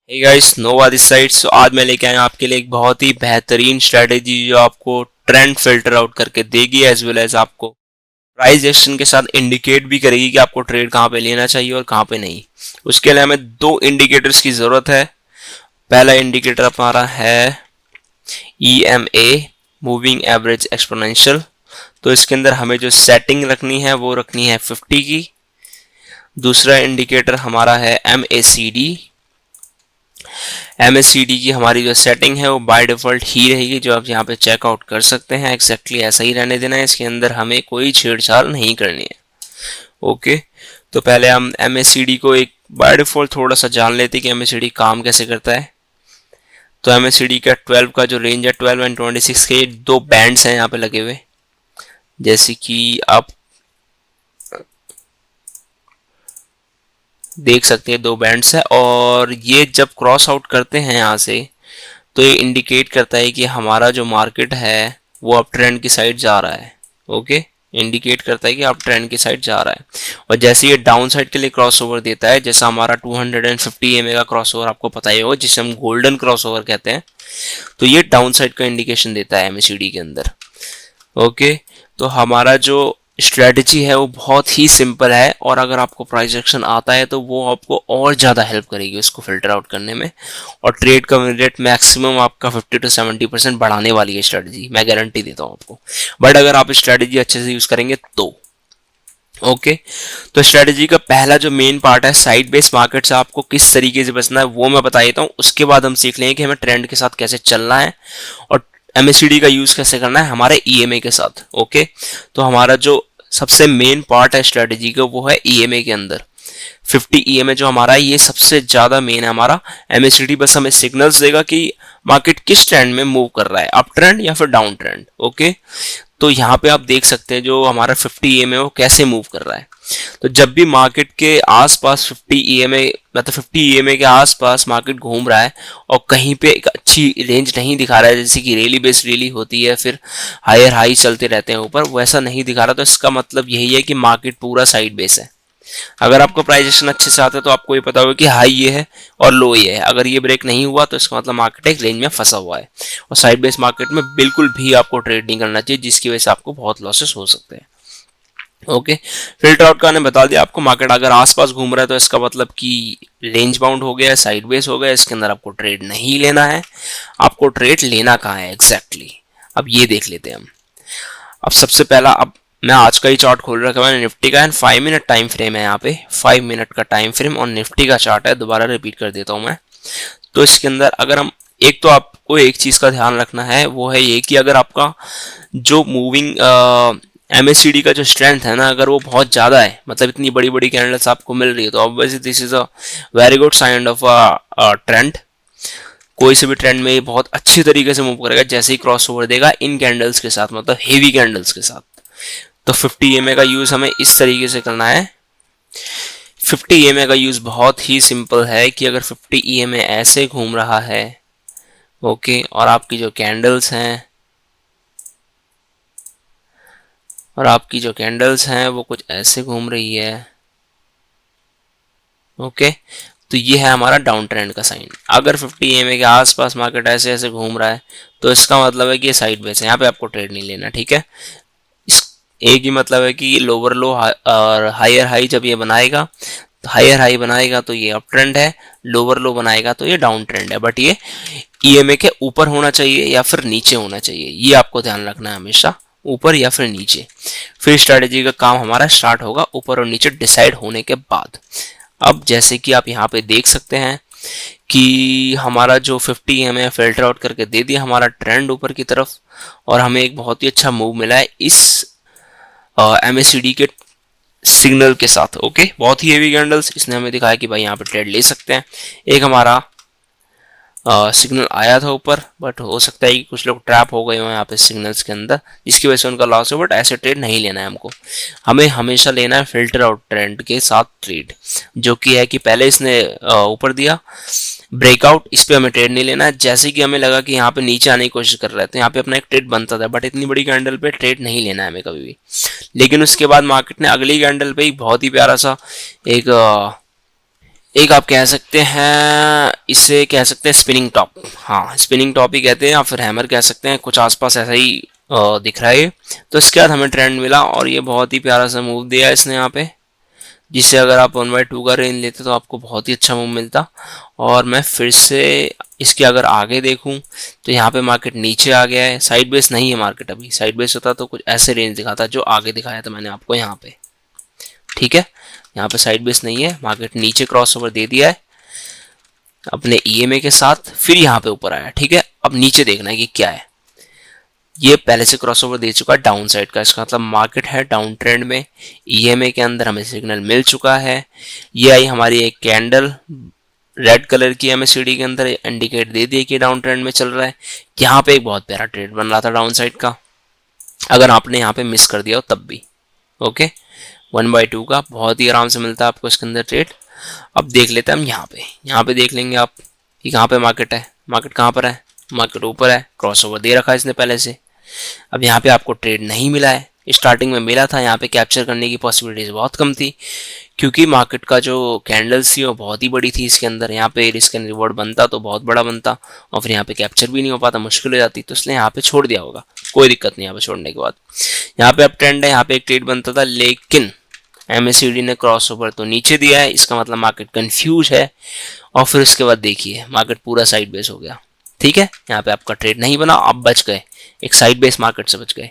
Hey guys, Nova this side. So आज मैं लेके आया हूं आपके लिए एक बहुत ही बेहतरीन स्ट्रेटेजी जो आपको ट्रेंड फिल्टर आउट करके देगी, एज वेल एज आपको प्राइस एक्शन के साथ इंडिकेट भी करेगी कि आपको ट्रेड कहां पे लेना चाहिए और कहां पे नहीं। उसके लिए हमें दो इंडिकेटर्स की जरूरत है। पहला इंडिकेटर हमारा है EMA, मूविंग एवरेज एक्सपोनेंशियल। तो इसके अंदर हमें जो सेटिंग रखनी है वो रखनी है 50 की। दूसरा इंडिकेटर हमारा है MACD। MACD की हमारी जो सेटिंग है वो बाय डिफॉल्ट ही रहेगी, जो आप यहाँ पे चेकआउट कर सकते हैं। एक्जैक्टली ऐसा ही रहने देना है, इसके अंदर हमें कोई छेड़छाड़ नहीं करनी है। ओके, तो पहले हम MACD को एक बाय डिफॉल्ट थोड़ा सा जान लेते हैं कि MACD काम कैसे करता है। तो MACD का 12 का जो रेंज है, 12 एंड 26 के दो बैंड्स हैं यहाँ पे लगे हुए, जैसे कि आप देख सकते हैं दो बैंड्स है। और ये जब क्रॉस आउट करते हैं यहाँ से, तो ये इंडिकेट करता है कि हमारा जो मार्केट है वो अप ट्रेंड की साइड जा रहा है। ओके, इंडिकेट करता है कि अप ट्रेंड की साइड जा रहा है। और जैसे ये डाउन साइड के लिए क्रॉस ओवर देता है, जैसा हमारा 250 EMA का क्रॉस ओवर आपको पता ही होगा, जिसे हम गोल्डन क्रॉस ओवर कहते हैं, तो ये डाउन साइड का इंडिकेशन देता है MACD के अंदर। ओके, तो हमारा जो स्ट्रेटजी है वो बहुत ही सिंपल है, और अगर आपको प्राइस एक्शन आता है तो वो आपको और ज़्यादा हेल्प करेगी उसको फिल्टर आउट करने में। और ट्रेड का विन रेट मैक्सिमम आपका 50 to 70% बढ़ाने वाली है स्ट्रेटजी, मैं गारंटी देता हूँ आपको। बट अगर आप स्ट्रेटजी अच्छे से यूज़ करेंगे तो ओके, तो स्ट्रेटजी का पहला जो मेन पार्ट है, साइड बेस मार्केट से आपको किस तरीके से बचना है वो मैं बता देता हूँ। उसके बाद हम सीख लेंगे कि हमें ट्रेंड के साथ कैसे चलना है और MACD का यूज कैसे करना है हमारे EMA के साथ। ओके, तो हमारा जो सबसे मेन पार्ट है स्ट्रेटजी का वो है EMA के अंदर 50 EMA जो हमारा है, ये सबसे ज्यादा मेन है हमारा। MACD बस हमें सिग्नल्स देगा कि मार्केट किस ट्रेंड में मूव कर रहा है, अप ट्रेंड या फिर डाउन ट्रेंड। ओके, तो यहाँ पे आप देख सकते हैं जो हमारा 50 EMA वो कैसे मूव कर रहा है। तो जब भी मार्केट के आसपास 50 EMA मतलब 50 EMA के आसपास मार्केट घूम रहा है और कहीं पे एक अच्छी रेंज नहीं दिखा रहा है, जैसे कि रेली बेस रेली होती है, फिर हायर हाई चलते रहते हैं ऊपर, वैसा नहीं दिखा रहा, तो इसका मतलब यही है कि मार्केट पूरा साइड बेस है। अगर आपको प्राइजेशन अच्छे से आता है तो आपको ये पता होगा कि हाई ये है और लो ये है। अगर ये ब्रेक नहीं हुआ तो इसका मतलब मार्केट एक रेंज में फंसा हुआ है, और साइड बेस मार्केट में बिल्कुल भी आपको ट्रेड नहीं करना चाहिए, जिसकी वजह से आपको बहुत लॉसेस हो सकते हैं। ओके, फिल्टर आउट का ने बता दिया आपको। मार्केट अगर आसपास घूम रहा है तो इसका मतलब कि रेंज बाउंड हो गया है, साइड बेस हो गया, इसके अंदर आपको ट्रेड नहीं लेना है। आपको ट्रेड लेना कहाँ है एग्जैक्टली, अब ये देख लेते हैं हम। अब सबसे पहला, अब मैं आज का ही चार्ट खोल रखा है निफ्टी का, एंड 5 मिनट टाइम फ्रेम है यहाँ पे, 5 मिनट का टाइम फ्रेम और निफ्टी का चार्ट है। दोबारा रिपीट कर देता हूँ मैं। तो इसके अंदर अगर हम, एक तो आपको एक चीज का ध्यान रखना है, वो है ये कि अगर आपका जो मूविंग MACD का जो स्ट्रेंथ है ना, अगर वो बहुत ज़्यादा है, मतलब इतनी बड़ी बड़ी कैंडल्स आपको मिल रही है, तो obviously this is a very good sign of a trend. कोई से भी ट्रेंड में ये बहुत अच्छी तरीके से मूव करेगा जैसे ही क्रॉस ओवर देगा इन कैंडल्स के साथ, मतलब हेवी कैंडल्स के साथ। तो 50 EMA का यूज हमें इस तरीके से करना है। 50 EMA का यूज बहुत ही सिंपल है कि अगर 50 EMA ऐसे घूम रहा है, ओके, और आपकी जो कैंडल्स हैं वो कुछ ऐसे घूम रही है, ओके, तो ये है हमारा डाउन ट्रेंड का साइन। अगर 50 EMA के आसपास मार्केट ऐसे ऐसे घूम रहा है तो इसका मतलब है कि ये साइड बेस है, यहाँ पे आपको ट्रेड नहीं लेना, ठीक है। इस एक ही मतलब है कि लोअर लो और हायर हाई जब ये बनाएगा, हायर हाई बनाएगा तो ये अप ट्रेंड है, लोअर लो बनाएगा तो ये डाउन ट्रेंड है। बट ये EMA के ऊपर होना चाहिए या फिर नीचे होना चाहिए, ये आपको ध्यान रखना है हमेशा, ऊपर या फिर नीचे। फिर स्ट्रेटेजी का काम हमारा स्टार्ट होगा ऊपर और नीचे डिसाइड होने के बाद। अब जैसे कि आप यहाँ पे देख सकते हैं कि हमारा जो 50 EMA फिल्टर आउट करके दे दिया हमारा ट्रेंड ऊपर की तरफ, और हमें एक बहुत ही अच्छा मूव मिला है इस MACD के सिग्नल के साथ। ओके, बहुत ही हेवी कैंडल्स, इसने हमें दिखाया कि भाई यहाँ पे ट्रेड ले सकते हैं। एक हमारा सिग्नल आया था ऊपर, बट हो सकता है कि कुछ लोग ट्रैप हो गए हो यहाँ पे सिग्नल्स के अंदर, जिसकी वजह से उनका लॉस हो। बट ऐसे ट्रेड नहीं लेना है हमको, हमें हमेशा लेना है फिल्टर आउट ट्रेंड के साथ ट्रेड, जो कि है कि पहले इसने ऊपर दिया ब्रेकआउट, इस पे हमें ट्रेड नहीं लेना है। जैसे कि हमें लगा कि यहाँ पे नीचे आने की कोशिश कर रहे थे, यहाँ पे अपना एक ट्रेड बनता था, बट इतनी बड़ी कैंडल पे ट्रेड नहीं लेना है हमें कभी भी। लेकिन उसके बाद मार्केट ने अगली कैंडल पे ही बहुत ही प्यारा सा एक आप कह सकते हैं, इसे कह सकते हैं स्पिनिंग टॉप, हाँ स्पिनिंग टॉप ही कहते हैं, या फिर हैमर कह सकते हैं, कुछ आसपास ऐसा ही दिख रहा है। तो इसके बाद हमें ट्रेंड मिला और ये बहुत ही प्यारा सा मूव दिया इसने यहाँ पे, जिससे अगर आप 1/2 का रेंज लेते तो आपको बहुत ही अच्छा मूव मिलता। और मैं फिर से इसके अगर आगे देखूं तो यहाँ पे मार्केट नीचे आ गया है, साइड बेस नहीं है मार्केट, अभी साइड बेस होता तो कुछ ऐसे रेंज दिखाता जो आगे दिखाया था मैंने आपको यहाँ पे, ठीक है। यहाँ पे साइड बेस नहीं है, मार्केट नीचे क्रॉसओवर दे दिया है अपने ईएमए के साथ, फिर यहाँ पे ऊपर आया, ठीक है। अब नीचे देखना है कि क्या है, ये पहले से क्रॉसओवर दे चुका है डाउन साइड का, इसका मतलब मार्केट है डाउन ट्रेंड में। ईएमए के अंदर हमें सिग्नल मिल चुका है, ये आई हमारी एक कैंडल रेड कलर की एमएससीडी के अंदर इंडिकेट दे दिए कि डाउन ट्रेंड में चल रहा है। यहाँ पे एक बहुत प्यारा ट्रेड बन रहा था डाउन साइड का, अगर आपने यहाँ पे मिस कर दिया हो तब भी, ओके। 1/2 का बहुत ही आराम से मिलता है आपको इसके अंदर ट्रेड। अब देख लेते हैं हम यहाँ पे देख लेंगे आप कि कहाँ पे मार्केट है, मार्केट कहाँ पर है, मार्केट ऊपर है, क्रॉसओवर दे रखा है इसने पहले से। अब यहाँ पे आपको ट्रेड नहीं मिला है, स्टार्टिंग में मिला था, यहाँ पे कैप्चर करने की पॉसिबिलिटीज बहुत कम थी, क्योंकि मार्केट का जो कैंडल्स थी वो बहुत ही बड़ी थी इसके अंदर। यहाँ पे रिस्क एंड रिवॉर्ड बनता तो बहुत बड़ा बनता, और फिर यहाँ पे कैप्चर भी नहीं हो पाता, मुश्किल हो जाती, तो इसलिए यहाँ पे छोड़ दिया होगा, कोई दिक्कत नहीं। यहाँ पे छोड़ने के बाद यहाँ पे अब ट्रेंड है, यहाँ पे एक ट्रेड बनता था, लेकिन एमएससीडी ने क्रॉस ओवर तो नीचे दिया है, इसका मतलब मार्केट कंफ्यूज है। और फिर उसके बाद देखिए मार्केट पूरा साइड बेस हो गया, ठीक है। यहाँ पे आपका ट्रेड नहीं बना, आप बच गए, एक साइड बेस मार्केट से बच गए।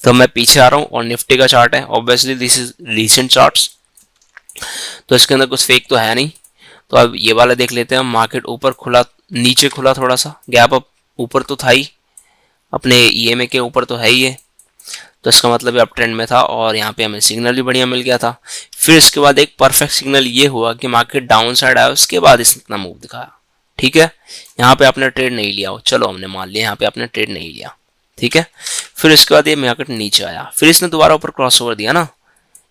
तो मैं पीछे आ रहा हूँ और निफ्टी का चार्ट है, obviously this is recent charts, तो इसके अंदर कुछ फेक तो है नहीं। तो अब ये वाला देख लेते हैं, मार्केट ऊपर खुला नीचे खुला, थोड़ा सा गैप अप, ऊपर तो था ही, अपने ईएमए के ऊपर तो है ही है, तो इसका मतलब अप ट्रेंड में था और यहाँ पे हमें सिग्नल भी बढ़िया मिल गया था। फिर इसके बाद एक परफेक्ट सिग्नल ये हुआ कि मार्केट डाउन साइड आया, उसके बाद इसने इतना मूव दिखाया, ठीक है। यहाँ पे आपने ट्रेड नहीं लिया हो, चलो हमने मान लिया यहाँ पे आपने ट्रेड नहीं लिया, ठीक है। फिर इसके बाद ये मार्केट नीचे आया, फिर इसने दोबारा ऊपर क्रॉस ओवर दिया ना,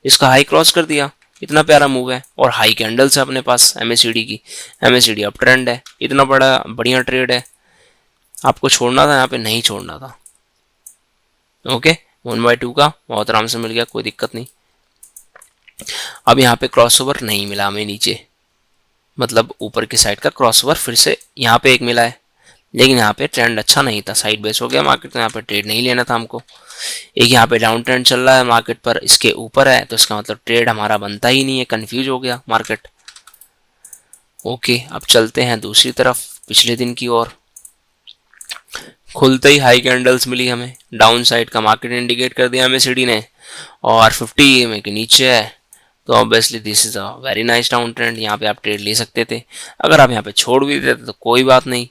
इसका हाई क्रॉस कर दिया, इतना प्यारा मूव है, और हाई कैंडल्स है अपने पास एमएससीडी की, एमएससीडी अप ट्रेंड है, इतना बड़ा बढ़िया ट्रेड है, आपको छोड़ना था, यहाँ पे नहीं छोड़ना था, ओके। 1/2 का बहुत आराम से मिल गया, कोई दिक्कत नहीं। अब यहाँ पे क्रॉसओवर नहीं मिला हमें नीचे, मतलब ऊपर की साइड का क्रॉसओवर फिर से यहाँ पे एक मिला है, लेकिन यहाँ पे ट्रेंड अच्छा नहीं था, साइड बेस हो गया मार्केट, तो यहाँ पे ट्रेड नहीं लेना था हमको। एक यहाँ पे डाउन ट्रेंड चल रहा है मार्केट पर, इसके ऊपर है, तो इसका मतलब ट्रेड हमारा बनता ही नहीं है, कंफ्यूज हो गया मार्केट, ओके। अब चलते हैं दूसरी तरफ पिछले दिन की ओर। खुलते ही हाई कैंडल्स मिली हमें, डाउन साइड का मार्केट इंडिकेट कर दिया हमें सीडी ने, और 50 ईएमए के नीचे है, तो obviously this is a very nice down trend, यहाँ पे आप ट्रेड ले सकते थे। अगर आप यहाँ पे छोड़ भी देते तो कोई बात नहीं,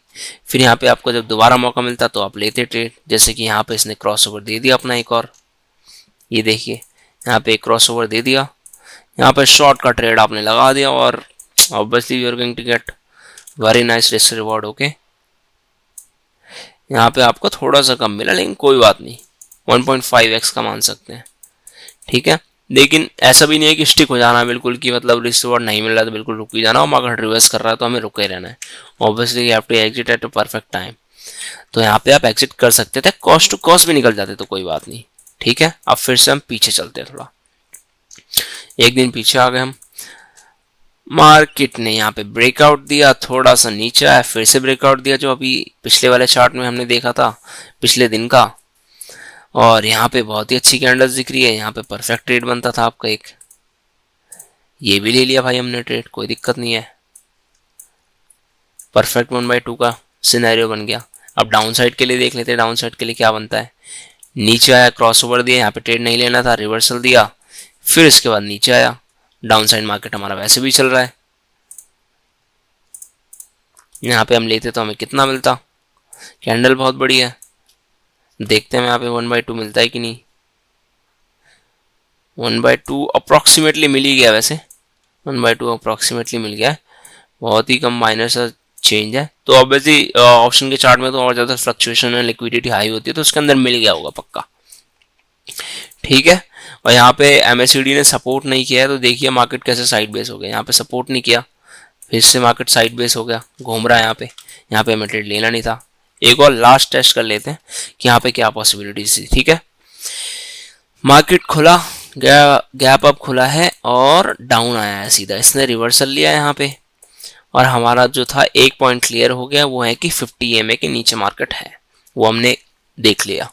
फिर यहाँ पे आपको जब दोबारा मौका मिलता तो आप लेते ट्रेड, जैसे कि यहाँ पे इसने क्रॉस ओवर दे दिया अपना एक और, ये देखिए यहाँ पे एक क्रॉस ओवर दे दिया, यहाँ पे शॉर्ट का ट्रेड आपने लगा दिया, और obviously you are going to get very nice risk reward, okay. यहाँ पे आपको थोड़ा सा कम मिला, लेकिन कोई बात नहीं, 1.5x का मान सकते हैं, ठीक है। लेकिन ऐसा भी नहीं है कि स्टिक हो जाना बिल्कुल, कि मतलब रिस्क रिवॉर्ड नहीं मिल रहा तो बिल्कुल रुक ही जाना, और मार्केट रिवर्स कर रहा है तो हमें रुके रहना है, obviously you have to exit at a perfect time. तो यहाँ पे आप एग्जिट कर सकते थे, कॉस्ट टू कॉस्ट भी निकल जाते तो कोई बात नहीं, ठीक है। अब फिर से हम पीछे चलते हैं, थोड़ा एक दिन पीछे आ गए हम, मार्केट ने यहाँ पे ब्रेकआउट दिया, थोड़ा सा नीचे आया, फिर से ब्रेकआउट दिया, जो अभी पिछले वाले चार्ट में हमने देखा था पिछले दिन का, और यहाँ पे बहुत ही अच्छी कैंडल्स दिख रही है, यहाँ पे परफेक्ट ट्रेड बनता था आपका एक, ये भी ले लिया भाई हमने ट्रेड, कोई दिक्कत नहीं है, परफेक्ट 1/2 का सिनेरियो बन गया। अब डाउन साइड के लिए देख लेते हैं, डाउन साइड के लिए क्या बनता है, नीचे आया, क्रॉस ओवर दिया, यहाँ पे ट्रेड नहीं लेना था, रिवर्सल दिया, फिर इसके बाद नीचे आया, डाउन साइड मार्केट हमारा वैसे भी चल रहा है, यहाँ पे हम लेते तो हमें कितना मिलता, कैंडल बहुत बड़ी है, देखते हैं यहाँ पे 1/2 मिलता है कि नहीं, 1/2 अप्रॉक्सीमेटली मिल ही गया, वैसे 1/2 अप्रॉक्सीमेटली मिल गया है, बहुत ही कम माइनर सा चेंज है। तो ऑब्वियसली ऑप्शन के चार्ट में तो और ज़्यादा फ्लक्चुएशन है, लिक्विडिटी हाई होती है, तो उसके अंदर मिल गया होगा पक्का, ठीक है। और यहाँ पे एमएससीडी ने सपोर्ट नहीं किया है, तो देखिए मार्केट कैसे साइड बेस हो गया, यहाँ पे सपोर्ट नहीं किया, फिर से मार्केट साइड बेस हो गया, घूम रहा है यहाँ पे हमें ट्रेड लेना नहीं था। एक और लास्ट टेस्ट कर लेते हैं कि यहाँ पे क्या पॉसिबिलिटीज थी, ठीक है। मार्केट खुला, गैप अप खुला है और डाउन आया है सीधा, इसने रिवर्सल लिया है यहाँ पे, और हमारा जो था एक पॉइंट क्लियर हो गया, वो है कि 50 EMA के नीचे मार्केट है, वो हमने देख लिया।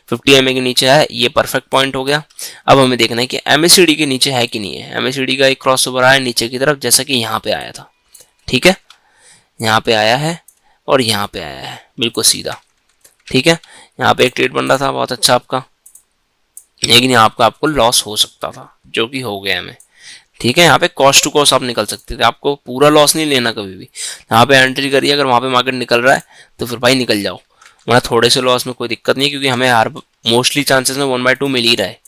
50 EMA के नीचे है, ये परफेक्ट पॉइंट हो गया। अब हमें देखना है कि MACD के नीचे है कि नहीं है। MACD का एक क्रॉसओवर आया नीचे की तरफ, जैसा कि यहाँ पे आया था, ठीक है, यहाँ पे आया है और यहाँ पे आया है, बिल्कुल सीधा, ठीक है। यहाँ पे एक ट्रेड बन रहा था बहुत अच्छा आपका, लेकिन यहाँ पे आपको लॉस हो सकता था, जो कि हो गया हमें, ठीक है। यहाँ पे कॉस्ट टू कॉस्ट आप निकल सकते थे, आपको पूरा लॉस नहीं लेना कभी भी। यहाँ पे एंट्री करिए, अगर वहाँ पे मार्केट निकल रहा है तो फिर भाई निकल जाओ, वरना थोड़े से लॉस में कोई दिक्कत नहीं है, क्योंकि हमें हर मोस्टली चांसेस में 1/2 मिल ही रहा है,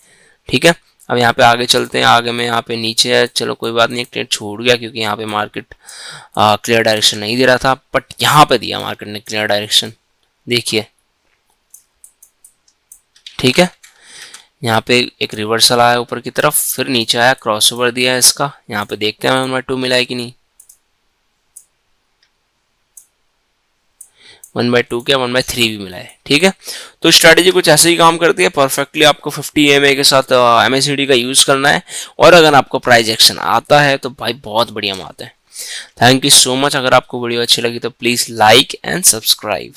ठीक है। अब यहाँ पे आगे चलते हैं, आगे में यहाँ पे नीचे है, चलो कोई बात नहीं, एक ट्रेड छूट गया क्योंकि यहाँ पे मार्केट क्लियर डायरेक्शन नहीं दे रहा था, बट यहाँ पे दिया मार्केट ने क्लियर डायरेक्शन, देखिए, ठीक है। यहाँ पे एक रिवर्सल आया ऊपर की तरफ, फिर नीचे आया, क्रॉसओवर दिया है इसका, यहाँ पे देखते हैं 1/2 मिला है कि नहीं। 1/2 क्या 1/3 भी मिला है, ठीक है। तो स्ट्रैटेजी कुछ ऐसे ही काम करती है परफेक्टली। आपको 50 EMA के साथ MACD का यूज करना है, और अगर आपको प्राइस एक्शन आता है तो भाई बहुत बढ़िया बात है। Thank you so much. अगर आपको वीडियो अच्छी लगी तो प्लीज लाइक एंड सब्सक्राइब।